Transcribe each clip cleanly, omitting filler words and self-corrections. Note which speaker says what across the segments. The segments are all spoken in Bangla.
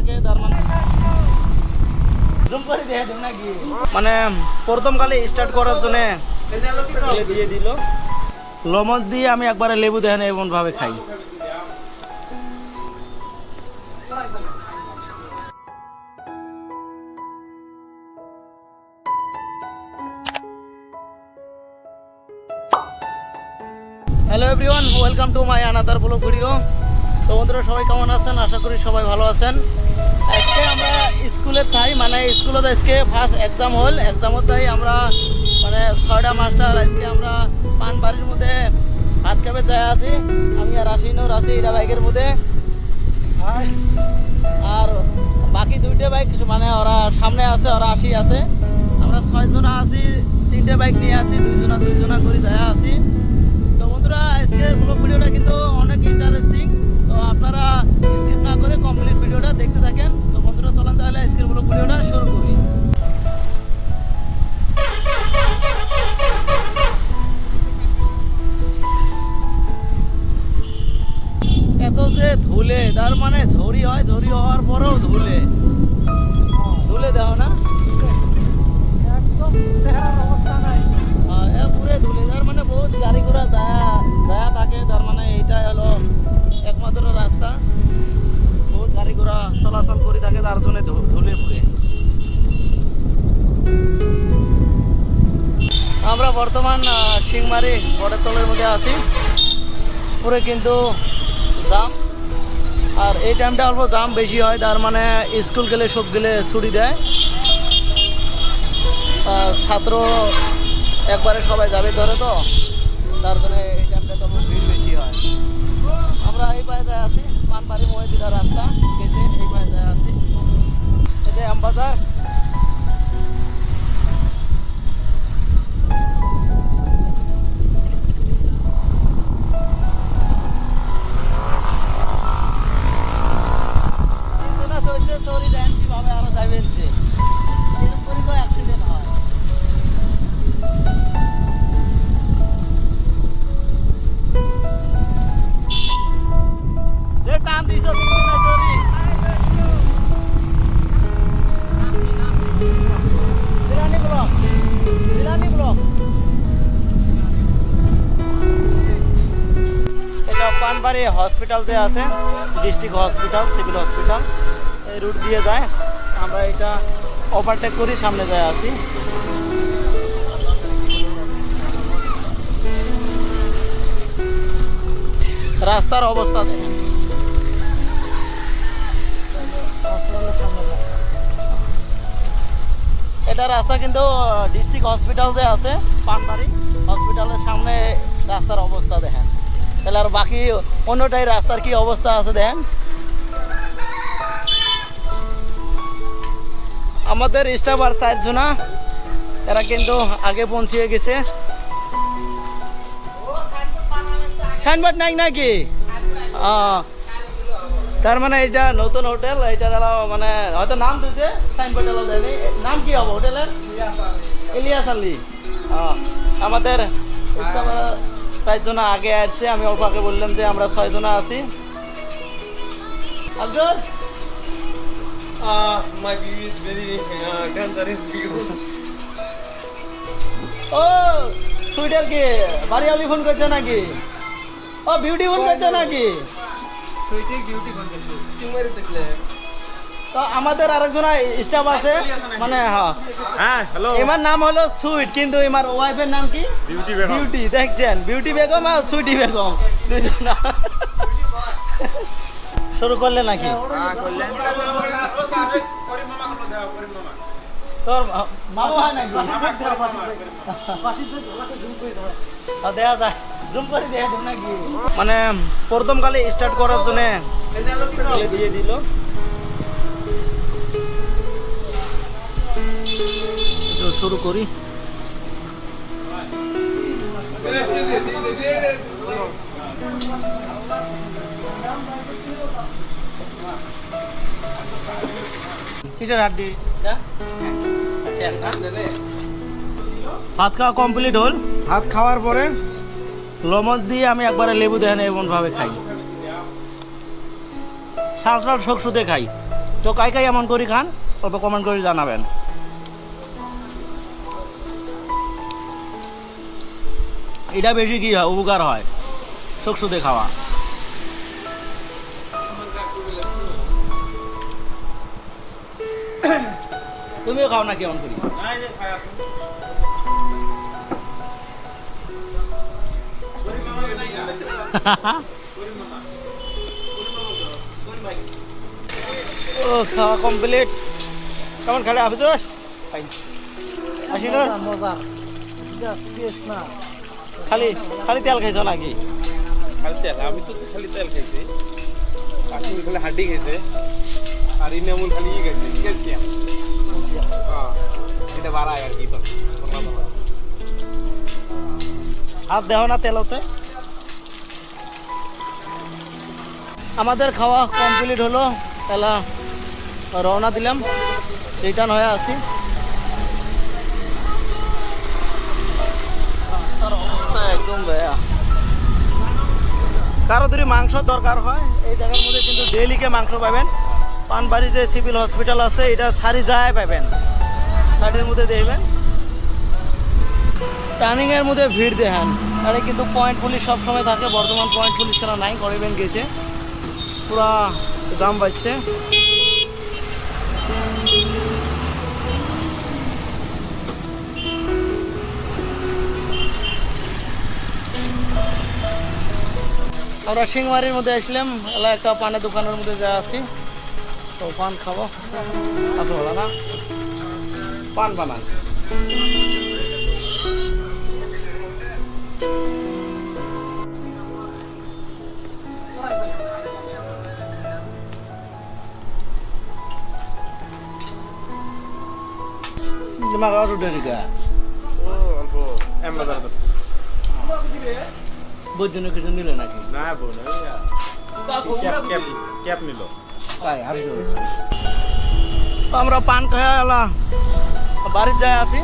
Speaker 1: থাকে তার মানে প্রথম কালে স্টার্ট করার জন্য দিয়ে দিল লবণ দিয়ে আমি একবারে লেবু দেখেন এমন ভাবে খাই। Hello everyone, welcome to my another blog video. তো বন্ধুরা সবাই কেমন আছেন? আশা করি সবাই ভালো আছেন। আজকে আমরা স্কুলে তাই মানে স্কুলে আজকে ফার্স্ট এক্সাম হল, এক্সামও তাই আমরা মানে 6টা মাস্টার আজকে আমরা পানবাড়ির মধ্যে হাত খাবে যায় আছি। আমি আর রাশিনও রাশি এটা বাইকের মধ্যে, আর বাকি 2টে বাইক মানে ওরা সামনে আছে, ওরা 80 আছে। আমরা 6 জনা আছি, 3টে বাইক নিয়ে আছি, 2 জনা করে যায় আছি। তো বন্ধুরা আজকে ব্লগ ভিডিওটা কিন্তু অনেক ইন্টারেস্টিং, তো আপনারা স্কিপ না করে কমপ্লিট ভিডিওটা দেখতে থাকেন। তো বন্ধুরা চলেন তাহলে আজকের ব্লগ ভিডিওটা শুরু করি। এত যে ধুলে, তার মানে ঝড়ি হয়, ঝড়ি হওয়ার পরেও ধুলে ধুলে দেখো না, একদম চেহারার অবস্থা নাই, পুরে ধুলে। তার মানে বহুত গাড়ি ঘোড়া যায় থাকে, তার মানে এইটাই হলো একমাত্র রাস্তা, বহুত গাড়ি ঘোড়া চলাচল করে থাকে, তার জন্য ধুলে পুরে। আমরা বর্তমান সিংমারি বড়ের তলের মধ্যে আছি, পুরে কিন্তু জাম। আর এই টাইমটা অল্প জাম বেশি হয়, তার মানে স্কুল গেলে সব গেলে ছুটি দেয়, ছাত্র একবারে সবাই যাবে ধরে, তো তার জন্য এই টাইমটা তো ভিড় বেশি হয়। আমরা এই পায়ে যায় আছি, পানবাড়ি মহিলা রাস্তা গেছে, এই পায়ে যায় আছি, এই যে আমবাজার। চলছে দেন কিভাবে আরো যাবেন, এরকম করে তো অ্যাক্সিডেন্ট হয়। যে টান দিছ কিন্তু না চলি বিরানি ব্লক এটা পানবাড়ি হসপিটাল যে আছে, ডিস্ট্রিক্ট হসপিটাল, সিভিল হসপিটাল, এই রুট দিয়ে যায়। আমরা এটা ওভারটেক করি, সামনে যায় আসি। রাস্তার অবস্থা দেখেন, এটা রাস্তা কিন্তু ডিস্ট্রিক্ট হসপিটাল যে আছে পানবাড়ি হসপিটালের সামনে রাস্তার অবস্থা দেখেন। তাহলে আর বাকি অন্যটাই রাস্তার কি অবস্থা আছে দেখেন। আমাদের স্টাফ আর 4 জনা, এরা কিন্তু আগে পৌঁছিয়ে গেছে। সাইনবোর্ড নাই নাকি? তার মানে এটা নতুন হোটেল, এটা মানে হয়তো নাম দিয়েছে, সাইনবোর্ড দেয়নি। নাম কি হবে হোটেলের? ইলিয়াস আলী। আমাদের স্টাফ 4 জনা আগে আসছে, আমি অল্প আগে বললাম যে আমরা 6 জনা আছি। Afzal,
Speaker 2: my view is very dangerous because
Speaker 1: ও সুইটার কি বাড়ি আলি ফোন করছে নাকি? ও বিউটি ফোন করছে নাকি?
Speaker 2: সুইটি বিউটি করতেছে টিমারে দেখলে।
Speaker 1: তো আমাদের আরেকজন স্টাফ আছে, মানে
Speaker 2: হ্যাঁ হ্যালো,
Speaker 1: এমার নাম হলো সুইট, কিন্তু এমার ওয়াইফের নাম কি?
Speaker 2: বিউটি বেগম।
Speaker 1: বিউটি, দেখছেন, বিউটি বেগম আর সুইটি বেগম দুজন। শুরু করলে নাকি?
Speaker 2: হ্যাঁ করলেন।
Speaker 1: তোর মামু হয় নাকি? দেয়া যায়, জুম করে দেয়া দেব নাকি? মানে প্রথম কালে স্টার্ট করার জন্য দিয়ে দিল। শুরু করি। কিটার হাড্ডি ভাত খাওয়া কমপ্লিট হল। ভাত খাওয়ার পরে লবণ দিয়ে আমি একবারে লেবু দেখেন এমন ভাবে খাই, শাল শাল শোক শুধু খাই। তো কাই কাই এমন করে খান অল্প কমেন্ট করে জানাবেন। এটা বেশি কি হয়, উপকার হয় শুকশুতে খাওয়া। তুমিও খাও না কেমন করি? ও খাওয়া কমপ্লিট। কেমন খালে আপিস আসি না?
Speaker 2: মজা না
Speaker 1: খালি খালি তেল খাইছ নাকি?
Speaker 2: খালি তেল, আমি তো খালি তেল খাইছি, কাশ্মীর খালি হাড্ডি খাইছে, আর ইনামুল খালি ই খাইছে ক্যালসিয়াম। হ্যাঁ এটা বাড়ায় আর কি তো
Speaker 1: হাত দেহ না তেলতে। আমাদের খাওয়া কমপ্লিট হলো, এলা রওনা দিলাম, রিটার্ন হয়ে আসি। একদম বেয়া। কারো যদি মাংস দরকার হয় এই জায়গার মধ্যে কিন্তু ডেইলিকে মাংস পাবেন। পানবাড়ি যে সিভিল হসপিটাল আছে এটা সারি যায় পাবেন, সাইডের মধ্যে দেখবেন। টার্নিংয়ের মধ্যে ভিড় দেখেন, আরে কিন্তু পয়েন্ট পুলিশ সবসময় থাকে, বর্তমান পয়েন্ট পুলিশ কেন নাই, গরিবেন গেছে, পুরা জাম বাজছে। আমরা সিংমারির মধ্যে আসলাম, এলা একটা পানের দোকানের মধ্যে যা আছি, তো পান খাবো। আচ্ছা ভালো না, পান বানান। Makan udah juga.
Speaker 2: অল্প এমবাজার
Speaker 1: Bojone কিছু নিলে নাকি?
Speaker 2: না বোন ক্যাপ নিল।
Speaker 1: তাই আর তো আমরা পান খাওয়া এলা বাড়ির যায় আসি।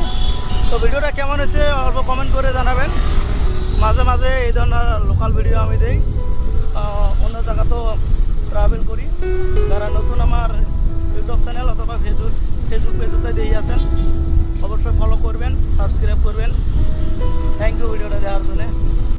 Speaker 1: তো ভিডিওটা কেমন হয়েছে অল্প কমেন্ট করে জানাবেন। মাঝে মাঝে এই ধরনের লোকাল ভিডিও আমি দিই, অন্য জায়গাতেও ট্রাভেল করি। যারা নতুন আমার ইউটিউব চ্যানেল অথবা ফেসবুক পেজতে দিয়ে আছেন অবশ্যই ফলো করবেন, সাবস্ক্রাইব করবেন। থ্যাংক ইউ ভিডিওটা দেওয়ার জন্য।